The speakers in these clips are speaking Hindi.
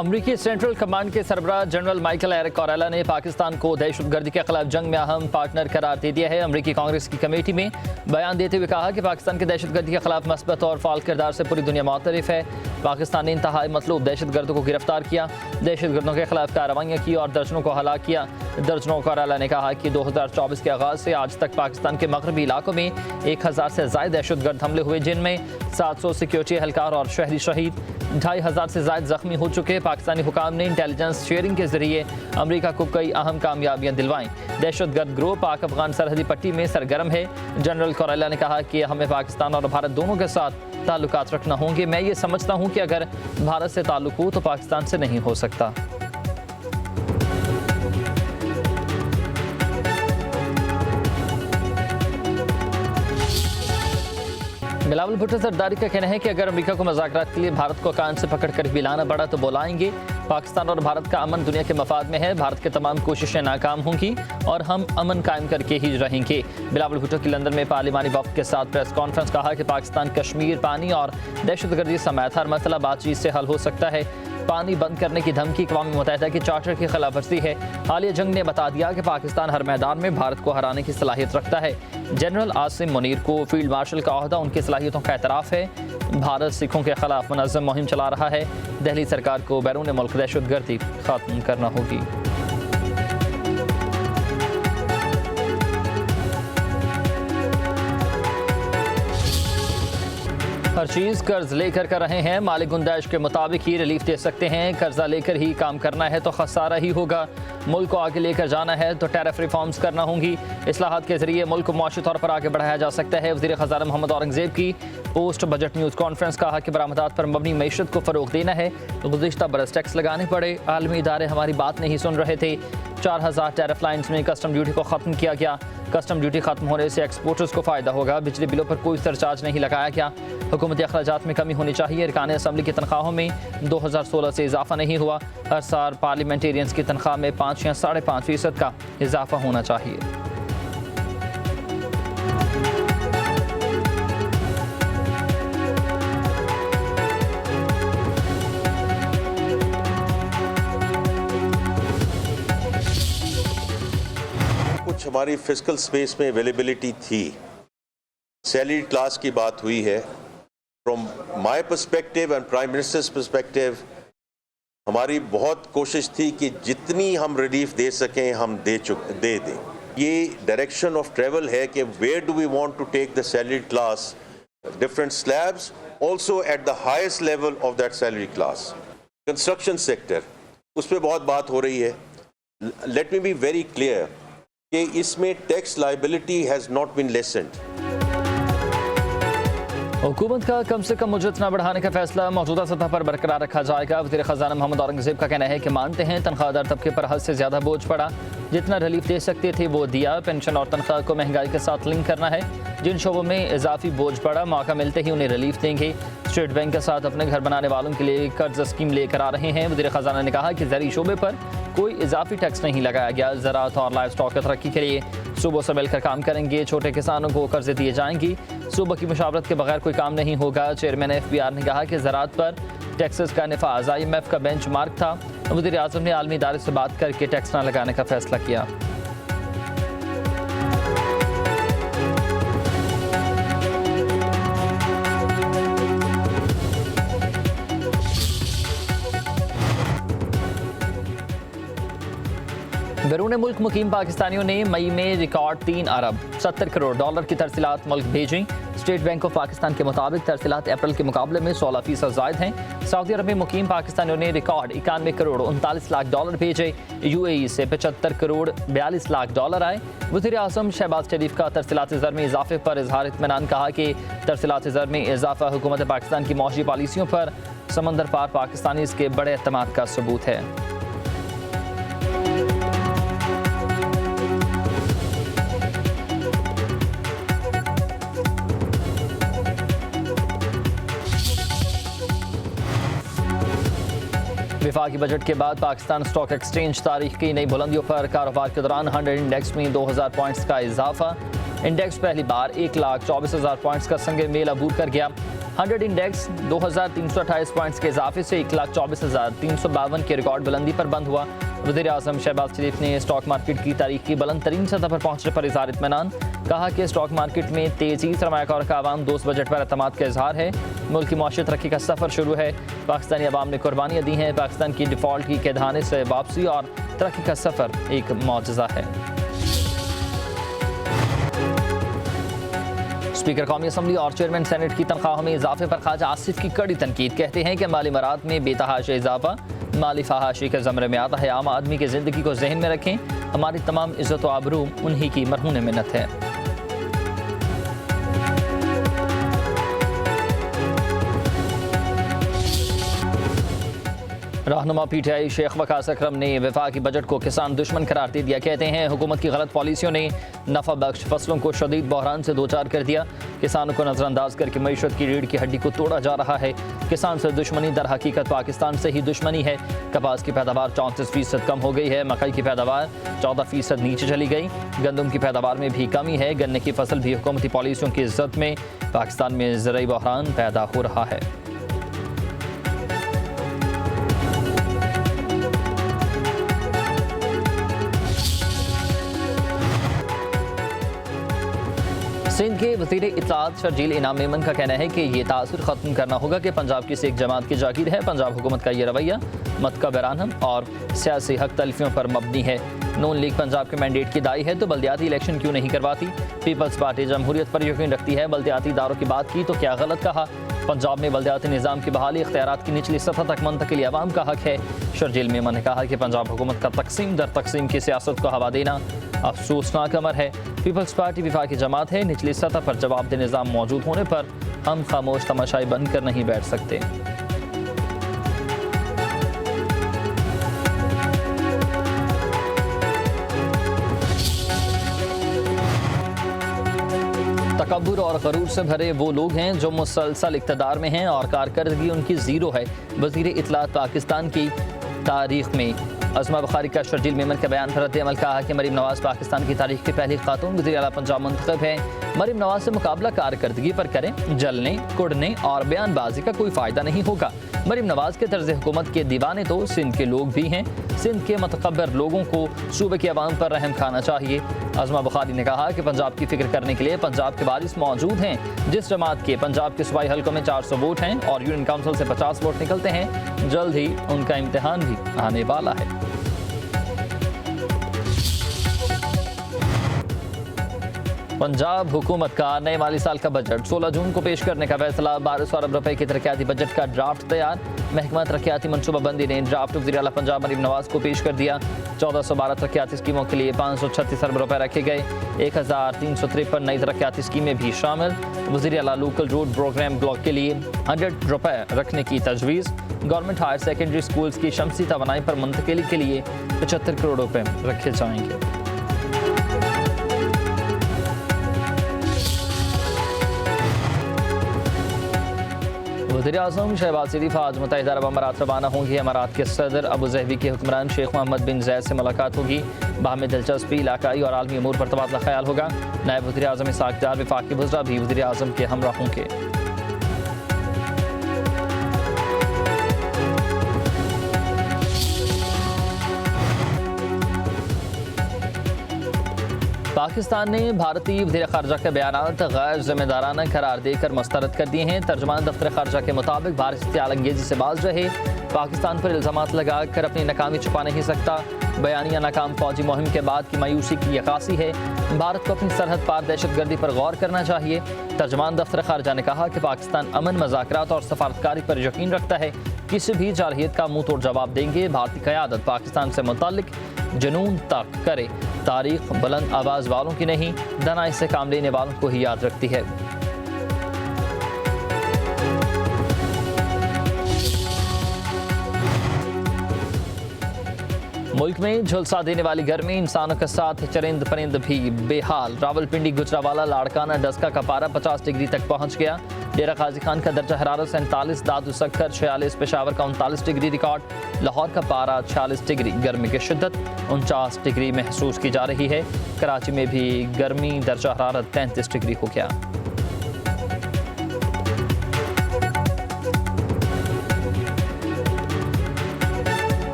अमरीकी सेंट्रल कमांड के सरबराह जनरल माइकल एरिक कोरेला ने पाकिस्तान को दहशतगर्दी के खिलाफ जंग में अहम पार्टनर करार दे दिया है। अमरीकी कांग्रेस की कमेटी में बयान देते हुए कहा कि पाकिस्तान के दहशतगर्दी के खिलाफ मस्बत और फाल किरदार से पूरी दुनिया मुतरिफ है। पाकिस्तान ने इंतहाई मतलूब दहशतगर्दों को गिरफ्तार किया, दहशतगर्दों के खिलाफ कार्रवाइयाँ की और दर्जनों को हलाक किया। दर्जनों कोरेला ने कहा कि 2024 के आगाज से आज तक पाकिस्तान के मगरबी इलाकों में 1000 से ज़ायद दहशतगर्द हमले हुए, जिनमें 700 सिक्योरिटी एहलकार और शहरी शहीद, 2500 से ज़ायद जख्मी हो चुके। पाकिस्तानी हुकाम ने इंटेलिजेंस शेयरिंग के जरिए अमेरिका को कई अहम कामयाबियां दिलवाईं। दहशतगर्द ग्रोह पाक अफगान सरहदी पट्टी में सरगर्म है। जनरल कोरेला ने कहा कि हमें पाकिस्तान और भारत दोनों के साथ ताल्लुकात रखना होंगे। मैं ये समझता हूँ कि अगर भारत से ताल्लुक हो तो पाकिस्तान से नहीं हो सकता। बिलावल भुट्टो जरदारी का कहना है कि अगर अमेरिका को मुज़ाकरात के लिए भारत को कान से पकड़ कर भी लाना पड़ा तो बुलाएंगे। पाकिस्तान और भारत का अमन दुनिया के मफाद में है। भारत की तमाम कोशिशें नाकाम होंगी और हम अमन कायम करके ही रहेंगे। बिलावल भुट्टो की लंदन में पार्लिमानी वफ़द के साथ प्रेस कॉन्फ्रेंस, कहा कि पाकिस्तान कश्मीर, पानी और दहशतगर्दी समेत हर मसला बातचीत से हल हो सकता है। पानी बंद करने की धमकी अक़वाम मुत्तहिदा के चार्टर की खिलाफ वर्जी है। हालिया जंग ने बता दिया कि पाकिस्तान हर मैदान में भारत को हराने की सलाहियत रखता है। जनरल आसिम मुनीर को फील्ड मार्शल का ओहदा उनकी सलाहियतों का एतराफ़ है। भारत सिखों के खिलाफ मुनज़्ज़म मुहिम चला रहा है। दिल्ली सरकार को बैरून मुल्क दहशतगर्दी ख़त्म करना होगी। हर चीज़ कर्ज लेकर कर रहे हैं, मालिक गुंजाइश के मुताबिक ही रिलीफ दे सकते हैं। कर्जा लेकर ही काम करना है तो खसारा ही होगा। मुल्क को आगे लेकर जाना है तो टैरिफ रिफॉर्म्स करना होंगी। इस्लाहात के जरिए मुल्क को मुआशी तौर पर आगे बढ़ाया जा सकता है। वज़ीर ख़ज़ाना मोहम्मद औरंगज़ेब की पोस्ट बजट न्यूज़ कॉन्फ्रेंस, कहा कि बरामदात पर मबनी मईशत को फ़रोग़ देना है। गुज़िश्ता बरस टैक्स लगाने पड़े, आलमी इदारे हमारी बात नहीं सुन रहे थे। 4000 टैरिफ लाइन्स में कस्टम ड्यूटी को ख़त्म किया गया। कस्टम ड्यूटी खत्म होने से एक्सपोर्टर्स को फ़ायदा होगा। बिजली बिलों पर कोई सरचार्ज नहीं लगाया गया। हुकूमती अखराजात में कमी होनी चाहिए। अरकान असम्बली की तनख्वाहों में 2016 से इजाफा नहीं हुआ। हर साल पार्लियामेंटेरियंस की तनख्वाह में 5 या 5.5% का इजाफा होना चाहिए। कुछ हमारी फिस्कल स्पेस में अवेलेबिलिटी थी। सैलरी क्लास की बात हुई है। From my perspective and prime ministers perspective हमारी बहुत कोशिश थी कि जितनी हम रिलीफ दे सकें हम दे दें। ये डायरेक्शन ऑफ ट्रेवल है कि where do we want to take the salary class, different slabs, also at the highest level of that salary class. Construction sector, उस पर बहुत बात हो रही है। Let me be very clear कि इसमें tax liability has not been lessened. हुकूमत का कम से कम उजरत न बढ़ाने का फैसला मौजूदा सतह पर बरकरार रखा जाएगा। वज़ीर ख़ज़ाना मोहम्मद औरंगज़ेब का कहना है कि मानते हैं तनख्वाहदार तबके पर हद से ज़्यादा बोझ पड़ा, जितना रिलीफ दे सकते थे वो दिया। पेंशन और तनख्वाह को महंगाई के साथ लिंक करना है। जिन शोबों में इजाफी बोझ पड़ा, मौका मिलते ही उन्हें रिलीफ देंगे। स्टेट बैंक के साथ अपने घर बनाने वालों के लिए कर्ज स्कीम लेकर आ रहे हैं। वज़ीर ख़ज़ाना ने कहा कि ज़री शोबे पर कोई इजाफी टैक्स नहीं लगाया गया। ज़राअत और लाइव स्टॉक की तरक्की के लिए सूबों से मिलकर काम करेंगे। छोटे किसानों को कर्जे दिए जाएंगी। सूबा की मुशावरत के बगैर कोई काम नहीं होगा। चेयरमैन FBR ने कहा कि ज़राअत पर टैक्सेस का नफाज IMF का बेंच मार्क था। वज़ीर आज़म ने आलमी इदारे से बात करके टैक्स न लगाने का फैसला किया। बैरून मुल्क मुकीम पाकिस्तानियों ने मई में रिकॉर्ड 3 अरब 70 करोड़ डॉलर की तरसीलात मुल्क भेजी। स्टेट बैंक ऑफ पाकिस्तान के मुताबिक तरसीलात अप्रैल के मुकाबले में 16% ज़ायद हैं। सऊदी अरब में मुकीम पाकिस्तानियों ने रिकॉर्ड 91 करोड़ 39 लाख डॉलर भेजे। UAE से 75 करोड़ 42 लाख डॉलर आए। वज़ीर आज़म शहबाज शरीफ का तरसीलात ज़र में इजाफे पर इजहार इत्मीनान, कहा कि तरसीलात ज़र में इजाफा हुकूमत पाकिस्तान की मौजी पॉलिसियों पर समंदर पार पाकिस्तानी इसके बड़े एतमाद का सबूत है। विफाकी बजट के बाद पाकिस्तान स्टॉक एक्सचेंज तारीख की नई बुलंदियों पर कारोबार के दौरान 100 इंडेक्स में 2000 पॉइंट्स का इजाफा। इंडेक्स पहली बार 1,24,000 पॉइंट्स का संग मेल अबूर कर गया। 100 इंडेक्स 2,328 पॉइंट्स के इजाफे से 1,24,352 के रिकॉर्ड बुलंदी पर बंद हुआ। वज़ीर-ए-आज़म शहबाज शरीफ ने स्टॉक मार्केट की तारीख की बुलंद तरीन सतह पर पहुंचने पर इज़हार इत्मीनान। कहा कि स्टॉक मार्केट में तेज़ी सरमायाकार का आवाम दोस्त बजट पर एतमाद का इजहार है। मुल्क की मौशियत तरक्की का सफ़र शुरू है। पाकिस्तानी अवाम ने कुर्बानियाँ दी हैं। पाकिस्तान की डिफ़ॉल्ट की कैदखाने से वापसी और तरक्की का सफ़र एक मौजज़ा है। स्पीकर कौमी असम्बली और चेयरमैन सेनेट की तनख्वाहों में इजाफे पर ख्वाजा आसिफ की कड़ी तनकीद। कहते हैं कि माली मराद में बेतहाशा इजाफा माली फहाशी के ज़मरे में आता है। आम आदमी की ज़िंदगी को जहन में रखें। हमारी तमाम इज़्ज़त व आबरू उन्हीं की मरहून मिन्नत है। रहनुमा PTI शेख वकास अकरम ने वफाकी बजट को किसान दुश्मन करार दे दिया। कहते हैं हुकूमत की गलत पॉलिसियों ने नफा बख्श फसलों को शदीद बहरान से दो चार कर दिया। किसानों को नजरअंदाज करके मईशत की रीढ़ की हड्डी को तोड़ा जा रहा है। किसान से दुश्मनी दर हकीकत पाकिस्तान से ही दुश्मनी है। कपास की पैदावार 34% कम हो गई है। मकई की पैदावार 14% नीचे चली गई। गंदम की पैदावार में भी कमी है। गन्ने की फसल भी हुकूमती पॉलिसियों की इज्जत में पाकिस्तान में ज़राई बहरान पैदा हो रहा है। सिंध के वज़ीर इत्तलात शर्जील इनाम मेमन का कहना है कि ये तासुर ख़त्म करना होगा कि पंजाब की सिख जमात की जागीर है। पंजाब हुकूमत का ये रवैया मतकबराना और सियासी हक तलफियों पर मबनी है। नून लीग पंजाब के मैंडेट की दाई है तो बल्दियाती इलेक्शन क्यों नहीं करवाती। पीपल्स पार्टी जमहूरियत पर यकीन रखती है। बल्दियाती इदारों की बात की तो क्या गलत कहा। पंजाब में बल्दियाती निज़ाम की बहाली इख्तियारात की निचली सतह तक मुंतकिली अवाम का हक है। शर्जील मेमन ने कहा कि पंजाब हुकूमत का तकसीम दर तकसीम की सियासत को हवा देना अफसोसनाक अमर है। पीपल्स पार्टी विफाकी जमात है। निचली सतह पर जवाबदेह निज़ाम मौजूद होने पर हम खामोश तमाशाई बनकर नहीं बैठ सकते। तकब्बुर और गरूर से भरे वो लोग हैं जो मुसलसल इक़्तिदार में हैं और कारकर्दगी उनकी ज़ीरो है। वज़ीर इत्तलात पाकिस्तान की तारीख़ में अज़मा बुखारी का शर्जील मेमन के बयान पर रद्द-ए-अमल। कहा कि मरीम नवाज़ पाकिस्तान की तारीख़ की पहली खातून वज़ीर आला पंजाब मुंतखब है। मरीम नवाज़ से मुकाबला कारकर्दगी पर करें। जलने कुड़ने और बयानबाजी का कोई फ़ायदा नहीं होगा। मरीम नवाज़ के तर्ज़ हुकूमत के दीवाने तो सिंध के लोग भी हैं। सिंध के मतकब्बर लोगों को सूबे के अवाम पर रहम खाना चाहिए। अज़मा बुखारी ने कहा कि पंजाब की फ़िक्र करने के लिए पंजाब के वारिस मौजूद हैं। जिस जमात के पंजाब के सूबाई हल्कों में 400 वोट हैं और यूनियन काउंसिल से 50 वोट निकलते हैं, जल्द ही उनका इम्तिहान भी आने वाला है। पंजाब हुकूमत का नए माली साल का बजट 16 जून को पेश करने का फैसला। 1200 अरब रुपए के तरक्याती बजट का ड्राफ्ट तैयार। महकमा तरक्याती मनसूबाबंदी ने ड्राफ्ट वज़ीर आला पंजाब मरीम नवाज़ को पेश कर दिया। 1412 तरक्याती स्कीमों के लिए 536 अरब रुपए रखे गए। 1353 नई तरक्याती स्कीमें भी शामिल। वज़ीर आला लोकल रोड प्रोग्राम ब्लॉक के लिए 100 रुपए रखने की तजवीज़। गवर्नमेंट हायर सेकेंडरी स्कूल्स की शमसी तवानाई पर मुंतकिली के लिए 75 करोड़ रुपए रखे जाएंगे। वज़ीर-ए-आज़म शहबाज शरीफ आज मुत्तहिदा अरब अमारात रवाना होंगे। अमारात के सदर अबू ज़हबी के हुक्मरान शेख मोहम्मद बिन ज़ैद से मुलाकात होगी। बाहमी दिलचस्पी, इलाकाई और आलमी अमूर पर तबादला ख्याल होगा। नायब वज़ीर-ए-आज़म इस्हाक़ डार वफ़ाक़ी वज़रा भी वज़ीर-ए-आज़म के हमरा होंगे। पाकिस्तान ने भारतीय वज़ीर ख़ारजा के बयानात गैर ज़िम्मेदाराना करार देकर मुस्तरद कर दिए हैं। तर्जुमान दफ्तर ख़ारजा के मुताबिक भारत इश्तियाल अंगेज़ी से बाज रहे। पाकिस्तान पर इल्ज़ामात लगा कर अपनी नाकामी छुपा नहीं सकता। बयानिया नाकाम फ़ौजी मुहिम के बाद की मायूसी की अक्कासी है। भारत को अपनी सरहद पार दहशतगर्दी पर गौर करना चाहिए। तर्जुमान दफ्तर ख़ारजा ने कहा कि पाकिस्तान अमन, मज़ाकरात और सफारतकारी पर यकीन रखता है। किसी भी जारहियत का मुँह तोड़ जवाब देंगे। भारतीय क़यादत पाकिस्तान से मुताल्लिक जुनून तक करे। तारीख बुलंद आवाज़ वालों की नहीं, दनाई से काम लेने वालों को ही याद रखती है। मुल्क में झुलसा देने वाली गर्मी, इंसानों के साथ चरिंद परिंद भी बेहाल। रावलपिंडी, गुजरावाला, लाड़काना, डस्का का पारा 50 डिग्री तक पहुंच गया। डेरा गाजी खान का दर्जा हरारत 47, दादू सक्खर 46, पेशावर का 39 डिग्री रिकॉर्ड। लाहौर का पारा 46 डिग्री। गर्मी की शिद्दत 49 डिग्री महसूस की जा रही है। कराची में भी गर्मी, दर्जा हरारत 33 डिग्री हो गया।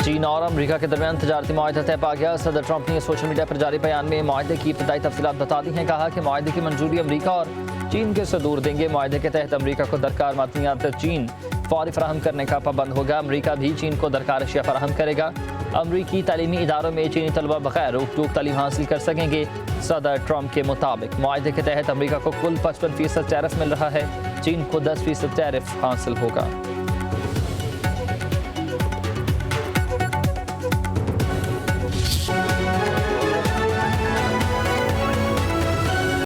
चीन और अमरीका के दरमियान तजारती मुआहदा तय पा गया। सदर ट्रंप ने सोशल मीडिया पर जारी बयान में मुआहदे की इब्तदाई तफसीलात बता दी हैं। कहा कि मुआहदे की मंजूरी अमरीका और चीन के सदूर देंगे। मुआहदे के तहत अमरीका को दरकार मादनियात चीन फौरी फराहम करने का पाबंद होगा। अमरीका भी चीन को दरकार अशिया फराहम करेगा। अमरीकी तालीमी इदारों में चीनी तलबा बगैर रोक टोक तालीम हासिल कर सकेंगे। सदर ट्रंप के मुताबिक मुआहदे के तहत अमरीका को कुल 55% टैरिफ मिल रहा है। चीन को 10% टैरिफ हासिल होगा।